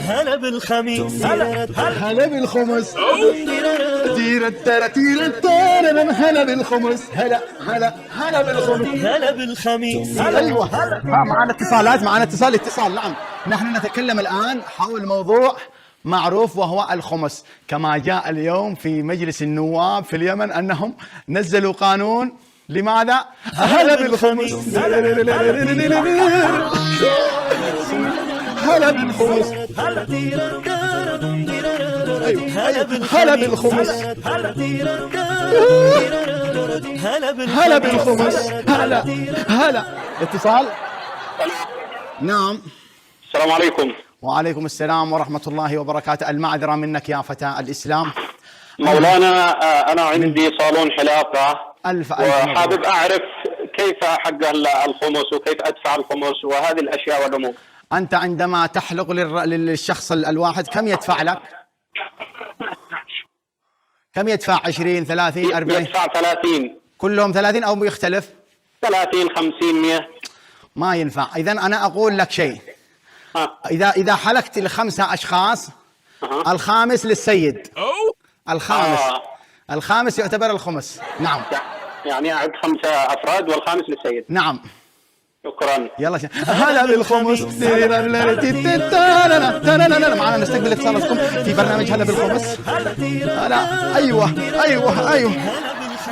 هلا بالخميس هلا بالخمس تيرا تيرا تيرا تيرا هلا بالخمس هلا بالخمس هلا بالخميس ايوه معنا اتصالات اتصال نعم. نحن نتكلم الان حول موضوع معروف وهو الخمس، كما جاء اليوم في مجلس النواب في اليمن انهم نزلوا قانون. لماذا؟ هلا بالخمس هلا بالخمس هلا بالخمس هلا بالخمس هلا اتصال. نعم. السلام عليكم. وعليكم السلام ورحمة الله وبركاته. المعذرة منك يا فتى الإسلام. مولانا أنا عندي صالون حلاقة ألف وحابب أعرف كيف حق الخمس وكيف أدفع الخمس وهذه الأشياء والأمور. أنت عندما تحلق للشخص الواحد كم يدفع لك؟ كم يدفع؟ 20 30 40؟ يدفع 30. كلهم 30 أو يختلف؟ 30 50 100. ما ينفع. إذا أنا أقول لك شيء. إذا حلقت ل5 أشخاص الخامس للسيد. الخامس يعتبر الخمس. نعم. يعني أعد 5 أفراد والخامس للسيد. نعم. شكرا. يلا هلا بالخمس. معنا نستقبل اتصالاتكم في برنامج هلا بالخمس. هلا. ايوه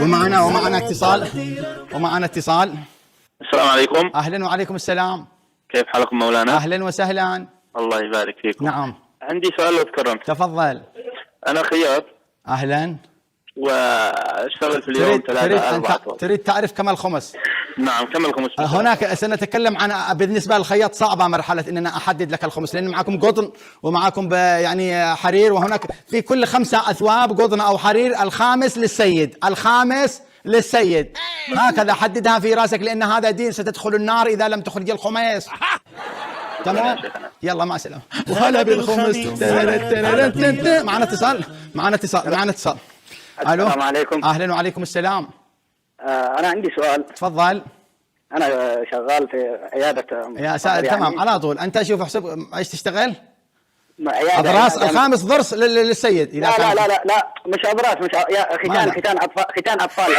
ومعنا اتصال. السلام عليكم. اهلا وعليكم السلام. كيف حالكم مولانا؟ اهلا وسهلا. الله يبارك فيكم. نعم. عندي سؤال لو تكرمت. تفضل. انا خياط. اهلا. واشتغل في اليوم 3-4 تريد تعرف كم الخمس؟ نعم كم الخمس؟ هناك سنتكلم عن بالنسبه للخياط صعبه مرحله اننا احدد لك الخمس، لان معكم قطن ومعكم يعني حرير، وهناك في كل 5 أثواب قطن او حرير الخامس للسيد. هكذا حددها في راسك، لان هذا دين ستدخل النار اذا لم تخرج الخميس. تمام. يلا مع السلامه. وهلا بالخمس. معنا اتصال. الو. السلام عليكم. اهلا وعليكم السلام. أنا عندي سؤال. تفضل. أنا شغال في عيادة يا سائل. تمام على طول. أنت شوف احسب ايش تشتغل؟ عيادة أضراس. يعني الخامس ضرس للسيد. إذا لا مش أضراس، مش ختان أطفال.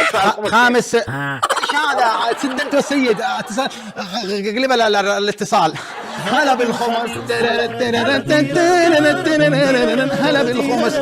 خامس. هذا سد أنت والسيد. اتصال. قلب الاتصال. هلا بالخمس. هلا بالخمس.